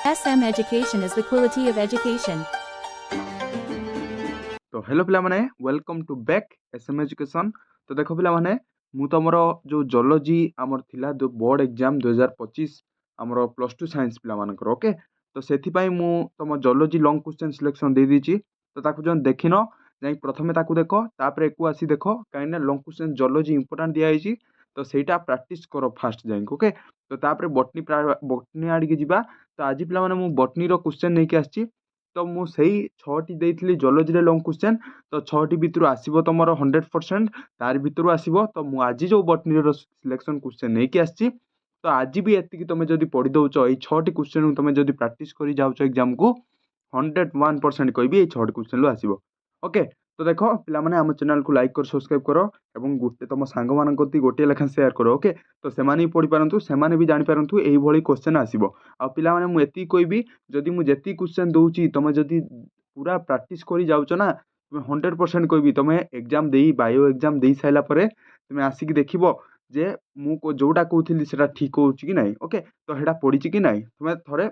SM Education is the quality of education. तो hello पिला माने welcome to back SM education. तो देखो पिला माने मु तमर जो जियोलॉजी आमर थिला जो बोर्ड एग्जाम 2025 आमर प्लस टू साइंस पिला मानकर ओके। तो सेथि पई मु तम जियोलॉजी लॉन्ग क्वेश्चन सिलेक्शन दे दीची। तो ताकू जन देखिन जाई प्रथमे ताकू देखो तापर एकु आसी देखो काइना लॉन्ग क्वेश्चन जियोलॉजी इंपोर्टेंट दिया आइची। तो सेटा प्रैक्टिस करो फास्ट जाई ओके। तो तापर बॉटनी आडी के जिबा। तो आज पिला माने मु बॉटनी रो क्वेश्चन नै के आछि। तो मु सेही 6टी देइथिली जियोलॉजी रे लॉन्ग क्वेश्चन। तो 6टी भितरु आसीबो तमरो 100% तार भितरु आसीबो। तो मु आज जो बॉटनी रो सिलेक्शन क्वेश्चन नै के आछि। तो आज भी एतिकी तमे जदि पढि दउचो एई 6टी क्वेश्चन तमे जदि प्रैक्टिस करि जाउचो एग्जाम को 101% कहबी एई 6टी क्वेश्चन लो आसीबो ओके। तो देखो पिला माने हम चैनल को लाइक कर सब्सक्राइब करो एवं गोटे तम सांग मान कति गोटे लेखा शेयर करो ओके। तो सेमाने भी पढ़ी पारंतु सेमाने भी जानि पारंतु एई भली क्वेश्चन आसीबो। आ पिला माने मु एति कहबी जदि मु जेति क्वेश्चन दउची तमे जदि पूरा प्रैक्टिस करि जाउचो ना तुम 100% कहबी तुम एग्जाम दे बायो एग्जाम दे साइला परे तुम आसिक देखिबो जे मु जोटा कहूली सेटा ठीक हो कि नहीं ओके। तो हेटा पड़ी कि नहीं तुम थोड़े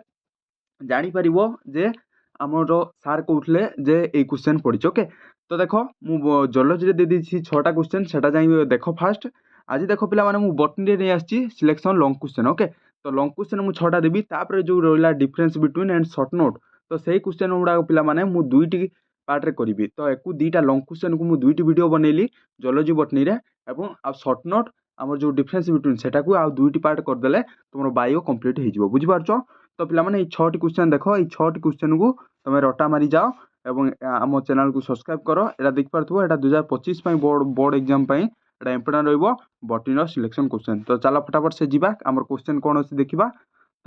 जानी परिबो जे आमर सार कहते जे ए क्वेश्चन पड़ी ओके। तो देखो मु जियोलॉजी दे देछि 6टा क्वेश्चन सेटा जाई देखो फास्ट। आज देखो पिला माने मु बॉटनी रे नै आछि सिलेक्शन लॉन्ग क्वेश्चन ओके। तो लॉन्ग क्वेश्चन मु 6टा देबी तापर जो रोला difference between and short note. तो सेही क्वेश्चन गुडा पिला माने मु दुईटी पार्ट रे करिवि। तो एकु दुईटा लॉन्ग क्वेश्चन को मु दुईटी वीडियो बनैली जियोलॉजी बॉटनी रे एवं आ शॉर्ट नोट आमर जो डिफरेंस बिटवीन सेटा को आ दुईटी पार्ट कर देले तुमरो बायो कंप्लीट हे जिवो बुझि पारछो। तो पिला माने ए 6टी क्वेश्चन देखो ए 6टी क्वेश्चन को तुम रटा मारी जाओ एवं आम चैनल को सब्सक्राइब करो। एटा देख पारथुबो एटा 2025 पई बोर्ड एग्जाम पई एटा इंपोर्टेंट रहइबो बॉटनी रो सिलेक्शन क्वेश्चन। तो चलो फटाफट से जीवा आमर क्वेश्चन कोन अछि देखिबा।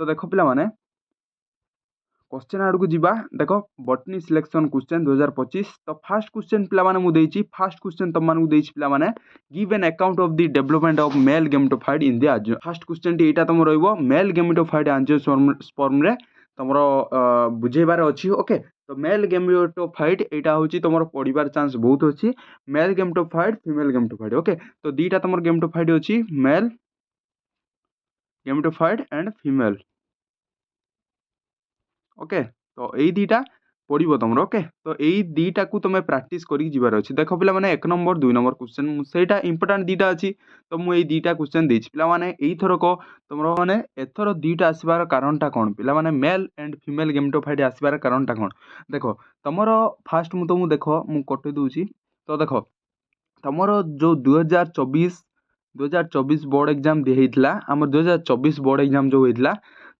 तो देखो पिला माने क्वेश्चन आड़ को जीवा देखो बॉटनी सिलेक्शन क्वेश्चन 2025। तो फास्ट क्वेश्चन पिला माने मु देइची फास्ट क्वेश्चन तम मानू देइची पिला माने give an account of the development of male gametophyte in the angio. First question टी एटा तम रहइबो मेल गेमेटोफाइट एंजियोस्पर्म रे तमरो बुझेबार अछि ओके। तो मेल गेमेटोफाइट एटा होची तमरो पढिबार चांस बहुत अछि mail gametophyte female gametophyte okay. तो दीटा तमर गेमेटोफाइट अछि mail gametophyte and female okay. तो यही दीटा पड़ो तुम ओके। तो यही दीटा को तुम प्रैक्टिस कर जीवार अच्छे। देख पिला माने 1 नंबर 2 नंबर क्वेश्चन सेटा इंपोर्टेंट दीटा अच्छी। तो मुझे दीटा क्वेश्चन देछि पिला माने एई थरक तुम माने एथर दीटा आसबार कारणटा कौन पिला माने मेल एंड फीमेल गेमेटोफाइट आसबार कारणटा कौन देखो तुमर फास्ट मु तुमको देखो मु कटे दूची। तो देखो तुमर जो 2024 बोर्ड एग्जाम दिया आम 2024 बोर्ड एग्जाम जो होता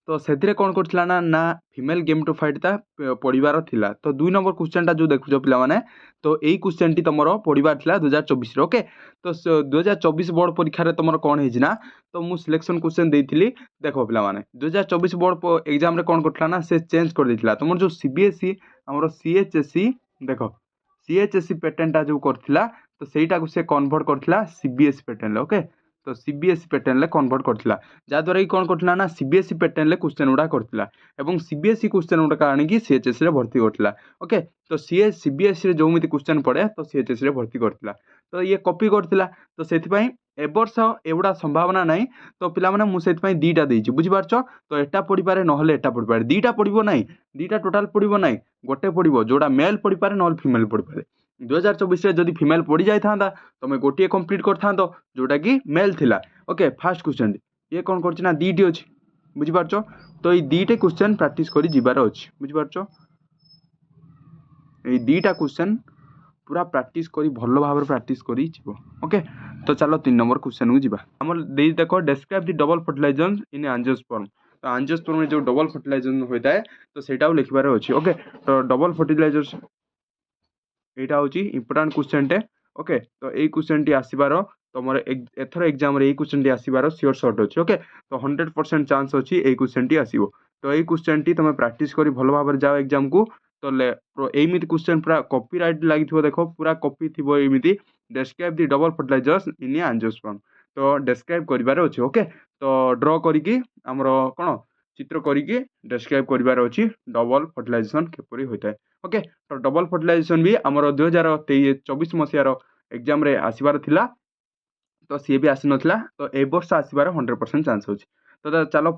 तो से कौन करथिला ना फीमेल गेमेटोफाइट पढ़ार थिला। तो 2 नंबर क्वेश्चन टा जो देखुछ पिला माने तो यही क्वेश्चन टी तुम पढ़ार थिला 2024 ओके। तो 2024 बोर्ड परीक्षा रे तुम कौन है तो मु सिलेक्शन क्वेश्चन देइथिली देखो पिला माने 2024 बोर्ड एग्जाम रे कौन करथिला ना से चेंज कर देथिला तुम जो सीबीएसई हमरो सीएचएसई देखो सीएचएसई पैटर्न टा जो करथिला तो सेटा को से कन्वर्ट करथिला सीबीएसई पैटर्न ओके। तो सीबीएसई पैटर्न ले कन्वर्ट करथिला जाद्वारा कि कौन करथिला ना सीबीएसई पैटर्न ले क्वेश्चन गुडा करथिला एवं सीबीएसई क्वेश्चन गुडा आनी कि सीएचएसई रे भर्ती करथिला ओके। तो सीबीएसई रे जो मिति क्वेश्चन पड़े तो सीएचएसई रे भर्ती करथिला तो ये कॉपी करथिला। तो सेति पई ए वर्ष एवडा संभावना नाही। तो पिला माने मु सेति पई दीटा देइछि बुझि पारछो। तो एटा पढि पारे नहले एटा पढि पारे दीटा पढिबो नाही दीटा टोटल पढिबो नाही गोटे पढिबो जोडा मेल पढि पारे नहले फीमेल पढि पारे। 2024 रे जदि फीमेल पढ़ी जाई थांदा तमे गोटिए कंप्लीट कर थांतो जोटा कि मेल थिला ओके। फास्ट क्वेश्चन ये कौन करछि ना दीटी अछि बुझि पारछो। तो ये दीटे क्वेश्चन प्रैक्टिस करी जिबार अछि बुझि पारछो। ये दीटा क्वेश्चन पूरा प्रैक्टिस करी भलो भाबरे प्रैक्टिस करी जिवो ओके। तो चलो 3 नंबर क्वेश्चन को जिबा हमर देइ देखो describe the double fertilisation in angiosperm. तो एंजियोस्पर्म में जो डबल फर्टिलाइजेशन होता है तो सेटा लिखबार अछि ओके। तो डबल फर्टिलाइजेशन एटा होची इंपोर्टेंट क्वेश्चन टे ओके। तो यही क्वेश्चन टी आसीबार तुम एथर एग्जाम रे क्वेश्चन टी आसीबार श्योर शॉट अछि ओके। तो 100% चांस अछि एई क्वेश्चन टी आसीबो। तो एई क्वेश्चन टी तुम प्रैक्टिस करी भलो भाबरे जाओ एग्जाम को। तो एमिति क्वेश्चन पूरा कॉपीराइट लागिथिबो देखो पूरा कॉपी थिबो एमिति describe the double fertilisers in angiosperm. तो डिस्क्राइब करिबार अछि ओके। तो ड्रॉ करिकि हमरो कोन चित्र करिकि डिस्क्राइब करिबार अछि डबल फर्टिलाइजेशन केपरि होइताय ओके। तो डबल फर्टिलाइजेशन भी आमर 2024 मसीहार एग्जाम रे आसीबार थिला तो सी भी आसी नथिला। तो ए वर्ष आसीबार 100% चांस होछि। तो चलो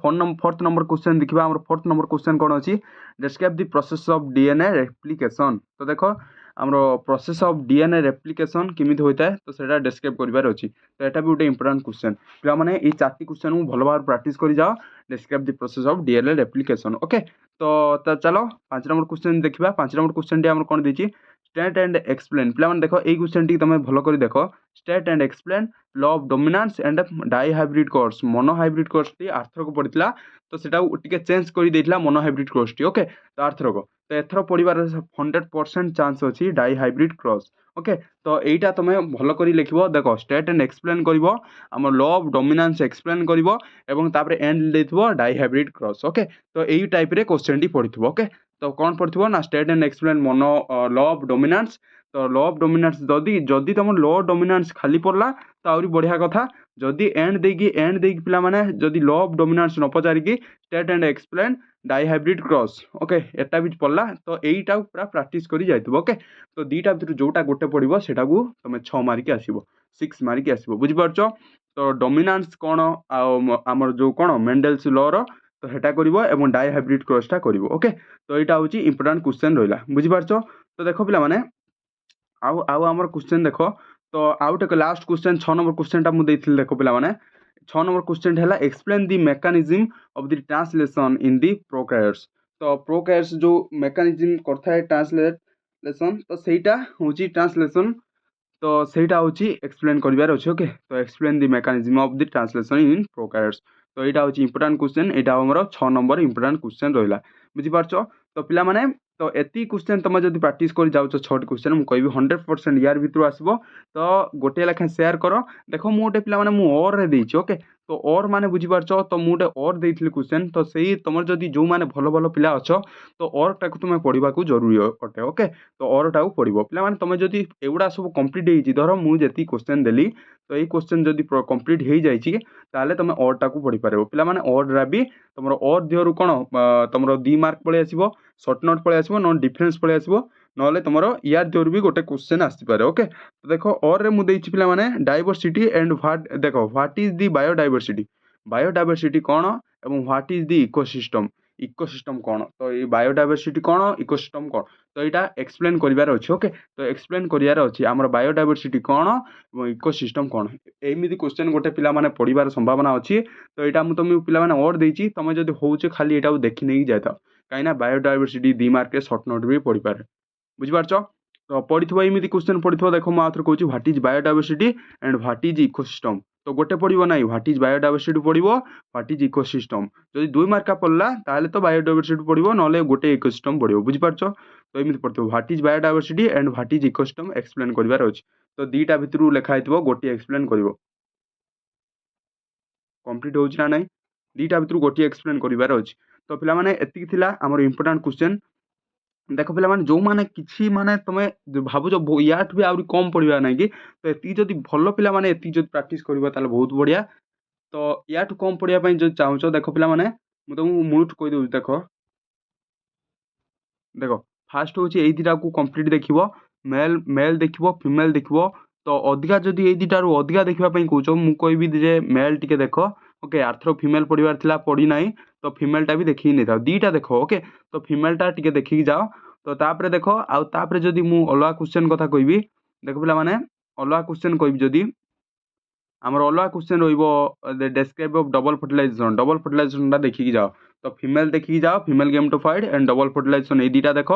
फोर्थ नंबर क्वेश्चन देखा आम फोर्थ नंबर क्वेश्चन कौन अच्छी describe the process of DNA replication तो देख आम प्रोसेस ऑफ डीएनए रेप्लिकेशन केमी होता है तो सेटा डिस्क्राइब करार अच्छी तो यहाँ भी गोटे इंपोर्टाट क्वेश्चन पे ये 4टी क्वेश्चन को भल भाव प्राक्ट कर जाओ describe the process of DNA replication okay तो चलो 5 नंबर क्वेश्चन देखा 5 नंबर क्वेश्चन टी कौन देती स्टेट एंड एक्सप्लेन पे देख ये क्वेश्चन टी तुम भल कर देख state and explain law of dominance and dihybrid cross monohybrid cross टी आर्थरक पड़ता तो सेटा टिके चेंज कर देला मोनो हाइब्रिड कोर्स टी ओके तो आर्थरक तो एथर पढ़ार 100% चांस अच्छी डाई हाइब्रिड क्रॉस ओके तो यहीटा तुम भल कर लिख देख स्टेट एंड एक्सप्लेन कर आम लॉ ऑफ डोमिनेंस एक्सप्लेन कर एंड देथिबो डाई हाइब्रिड क्रॉस ओके तो यही टाइप रे क्वेश्चन टी पढ़िथिबो ओके तो कौन पढ़िथिबो ना state and explain mono law of dominance तो लॉ ऑफ डोमिनेंस जदि तुम लॉ ऑफ डोमिनेंस खाली पढ़ला तो आहरी बढ़िया कथा जदि एंड देकी पिला माने जदि लॉ ऑफ डोमिनेंस न पचारिकी state and explain dihybrid cross okay एटा भी पढ़ला तो यहीटा पूरा प्रैक्टिस करी जाइथिबो ओके तो दीटा भीतर जोटा गोटे पड़ो सेटा को तुम 6 मारिक आसो 6 मारिक आसो बुझिपारछ तो डोमिनेंस कौन आमर जो कौन मेंडेल्स लॉ रो तो हेटा करिवो एवं डाई हाइब्रिड क्रॉसटा करिवो ओके तो यहाँ हूँ इंपोर्टाट क्वेश्चन रहा बुझिपारछ तो देख पिला माने आउ आमर क्वेश्चन देख तो आउट एक लास्ट क्वेश्चन 6 नंबर क्वेश्चनटा मुझे देख पे मैंने 6 नंबर क्वेश्चन है explain the mechanism of the translation in the prokaryotes तो प्रोकार्योट्स जो मेकानिज्म करता है ट्रांसलेशन तो सहीटा हूँ ट्रांसलेशन तो सहीटा हूँ एक्सप्लेन करार अच्छे ओके तो explain the mechanism of the translation in prokaryotes तो यहाँ हूँ इंपोर्टाट क्वेश्चन यहाँ आमर 6 नंबर इंपोर्टाट क्वेश्चन रहा बुझिपारछ तो पिला माने तो एति क्वेश्चन तुम जब प्राक्ट कर जाओ 6टी क्वेश्चन मुझे कहि 100% यार भितर आसो तो गोटे लेखा सेयार कर देख मुझे पे मुझे और रे देछि ओके तो और माने बुझिपारछ तो मुझे और देइथिली क्वेश्चन तो सही तुम जदि जो माने भल भल पिला अछ तो और टाक तुम पढ़ा जरूरी अटे ओके तो और टाक पढ़ो पे तुम जदि एगुड़ा सब कंप्लीट धर मुझे क्वेश्चन देली तो ये क्वेश्चन जदि कंप्लीट हो जाए तुम और टाक पढ़ी पार पे और भी तुम और देहरु कौन तुम 2 मार्क पलि आसो सर्ट नोट पलि आसो न डिफरेन्स पलि आसो ना तुम यार देहरु भी गोटे क्वेश्चन आसपे ओके तो देख और मु देछि पिला माने डायवर्सिटी एंड व्हाट देख व्हाट इज द बायोडायवर्सिटी कौन एवं व्हाट इज द इकोसिस्टम कौन तो ये बायोडायवर्सिटी कौन इकोसिस्टम कौन तो यहाँ एक्सप्लेन करार अच्छे ओके तो एक्सप्लेन करार अच्छे आम बायोडायवर्सिटी कौन और इकोसिस्टम कौन एमती क्वेश्चन गोटे पिला माने पढ़ार संभावना अच्छी तो यहाँ मुझे तुम पिला माने और देछि तुम जब होचे खाली यहाँ देखी नहीं जाता कहीं बायोडायवर्सिटी 2 मार्क सर्ट नोट भी पढ़ी पारे बुझिपारछ तो पढ़ी एमती क्वेश्चन पढ़ी देख मुझे आउे कहूँ what is biodiversity and what is ecosystem तो गोटे पढ़ो ना व्हाट इज बायोडायवर्सिटी पढ़ो व्हाट इज इकोसिस्टम जो 2 मार्क पढ़ला ताले तो बायोडायवर्सिटी पढ़ो ना गोटे इकोसिस्टम पढ़ो बुझिपारछ तो एमती पढ़ते what is biodiversity and what is ecosystem explain करार अच्छे तो दीटा भितर लिखाई गोटे एक्सप्लेन कर कंप्लीट हो ना नहीं दीटा भितर गोटे एक्सप्लेन करार अच्छे तो पे एति आमर इंपोर्टाट क्वेश्चन देख पे जो मैंने कि माने तुम भावुच या भी आहरी कम पढ़ा ना कि तो ये जब भल पे ये प्राक्ट कर बहुत बढ़िया तो या कम पढ़ाई जो चाहूच देख पे मुझे तुमको मूलठ कहीदे देख देख फास्ट हूँ ये 2टा को कंप्लीट देख मेल देख फीमेल देख तो अधिका जदि ये 2टारू अधिका देखापी कौच मुझे जे मेल टिके देख ओके आर्थर फीमेल पढ़ार था पढ़ी ना तो फीमेलटा भी देखी नहीं था 2टा देख ओके तो फीमेलटा टिके देखिकी जाओ तो तापर देख आउे जदि मु अलग क्वेश्चन कथा कहि देख पे मैंने अलग क्वेश्चन कहि जदि आमर अलग question describe of double fertilisation देखिकी जाओ तो फीमेल देखिकी जाओ female gametophyte and double fertilisation ये 2टा देख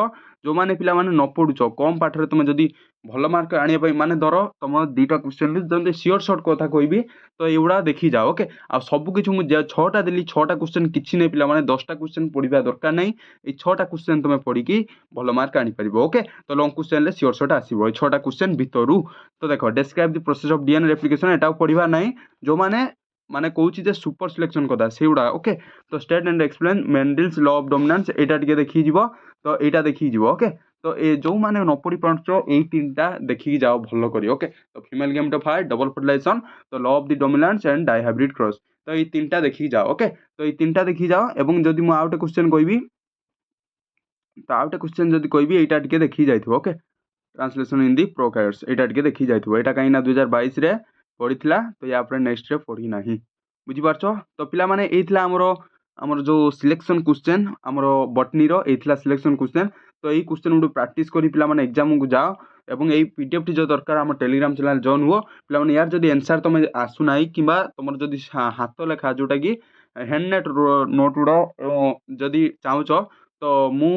जो मैंने पिला माने न पढ़ुच कम पाठर तुम जदि भल मार्क आने माने धर तुम 2टा क्वेश्चन जब सियोर सर्ट कथा कहि तो युवा देखी जाओ ओके आ सबकि मुझे 6टा देली 6टा क्वेश्चन किसी नहीं पिला माने 10टा क्वेश्चन पढ़ा दरकार नहीं ये 6टा क्वेश्चन तुम पढ़ी भल मार्क आनीपर ओके तो लंग क्वेश्चन सियोर सर्ट आसो 6टा क्वेश्चन भितर तो देख describe the process of DNA replication एटा पढ़ा नहीं जो माने कौच जे सुपर सिलेक्शन कथा से गुड़ा ओके तो state and explain Mendel's law of dominance एटा टिके देखी जीवो तो एटा देखी जीवो ओके तो ये जो मैंने न पढ़ी पार्छ ये 3टा देखिकी जाओ भल कर ओके तो फीमेल गेमेटोफाइट डबल फर्टिलाइजेशन तो law of the dominance and dihybrid cross तो ये 3टा देखिकी जाओ ओके तो ये 3टा देखी जाओ एवं जदि मु आउटे क्वेश्चन कहबी तो आउटे क्वेश्चन जदि कहबी एटा टिके देखी जाइथो okay translation in the prokaryotes एटा टिके देखी जाइथो एटा कहीं ना 2022 रे पढ़ी तो या नेक्स्ट रे पढ़ी ना ବୁଝିପାରୁଛ। ତ ପିଲାମାନେ ଏଇଥିଲା ଆମର ଯୋଉ ସିଲେକ୍ସନ୍ କ୍ୱେଶ୍ଚନ୍ ଆମର ବଟନୀର ଏଇଥିଲା ସିଲେକ୍ସନ୍ କ୍ୱେଶ୍ଚନ୍। ତ ଏଇ କ୍ୱେଶ୍ଚନ୍ ଗୁଡିକୁ ପ୍ରାକ୍ଟିସ୍ କରି ପିଲାମାନେ ଏକ୍ଜାମକୁ ଯାଅ ଏବଂ ଏଇ PDF ଟି ଯଦି ଦରକାର ଆମ ଟେଲିଗ୍ରାମ ଚ୍ୟାନେଲ ଜଏନ୍ ହୁଅ। ପିଲାମାନେ ୟାର ଯଦି ଆନ୍ସର୍ ତମେ ଆସୁନାହିଁ କିମ୍ବା ତମର ଯଦି ହାତ ଲେଖା ଯୋଉଟାକି ହ୍ୟାଣ୍ଡ ନୋଟ୍ ଗୁଡ଼ା ଯଦି ଚାହୁଁଛ ତ ମୁଁ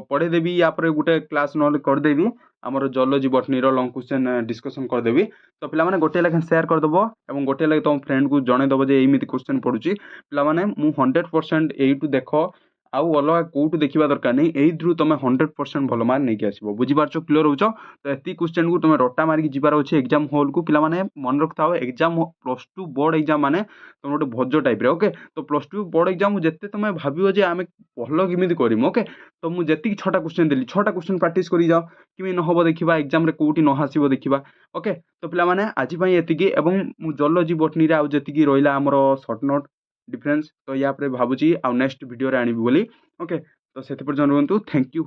ପଢ଼େଇଦେବି ୟା ପରେ ଗୋଟେ କ୍ଲାସ୍ ନହେଲେ କରିଦେବି ଆମର ଜୁଲୋଜି ବଟନୀର ଲଙ୍ଗ କ୍ୱେଶ୍ଚନ୍ ଡିସ୍କସନ୍ କରିଦେବି। ତ ପିଲାମାନେ ଗୋଟିଏ ଲେଖା ସେୟାର କରିଦେବ ଏବଂ ଗୋଟିଏ ଲେଖା ତମ ଫ୍ରେଣ୍ଡକୁ ଜଣେଇଦେବ ଯେ ଏମିତି କ୍ୱେଶ୍ଚନ୍ ପଡ଼ୁଛି। ପିଲାମାନେ ମୁଁ 100% ଏଇଠୁ ଦେଖ ଆଉ ଅଲଗା କୋଉଠୁ ଦେଖିବା ଦରକାର ନାହିଁ, ଏଇଥିରୁ ତମେ 100% ଭଲ ମାର୍କ ନେଇକି ଆସିବ। ବୁଝିପାରୁଛ, କ୍ଲିୟର ହଉଛ। ତ ଏତିକି କ୍ୱେଶ୍ଚନ୍କୁ ତମେ ରଟା ମାରିକି ଯିବାର ଅଛି ଏକ୍ଜାମ ହଲ୍କୁ। ପିଲାମାନେ ମନେ ରଖିଥାଅ ଏକ୍ଜାମ +2 ବୋର୍ଡ଼ ଏକ୍ଜାମ ମାନେ ତମେ ଗୋଟେ ଭୋଜ ଟାଇପ୍ରେ। ଓକେ, ତ +2 ବୋର୍ଡ଼ ଏକ୍ଜାମ ଯେତେ ତମେ ଭାବିବ ଯେ ଆମେ ଭଲ କେମିତି କରିମୁ, ଓକେ, ତ ମୁଁ ଯେତିକି 6ଟା କ୍ୱେଶ୍ଚନ୍ ଦେଲି 6ଟା କ୍ୱେଶ୍ଚନ୍ ପ୍ରାକ୍ଟିସ୍ କରି ଯାଅ। କେମିତି ନହେବ ଦେଖିବା, ଏକ୍ଜାମରେ କୋଉଠି ନ ଆସିବ ଦେଖିବା। ଓକେ, ତ ପିଲାମାନେ ଆଜି ପାଇଁ ଏତିକି ଏବଂ ମୁଁ ଜୁଲୋଜି ବଟନୀରେ ଆଉ ଯେତିକି ରହିଲା ଆମର ସର୍ଟ ନୋଟ୍ ଡିଫରେନ୍ସ ତ ୟା ପରେ ଭାବୁଛି ଆଉ ନେକ୍ସଟ ଭିଡ଼ିଓରେ ଆଣିବି ବୋଲି। ଓକେ, ତ ସେଥି ପର୍ଯ୍ୟନ୍ତ ରୁହନ୍ତୁ। Thank you.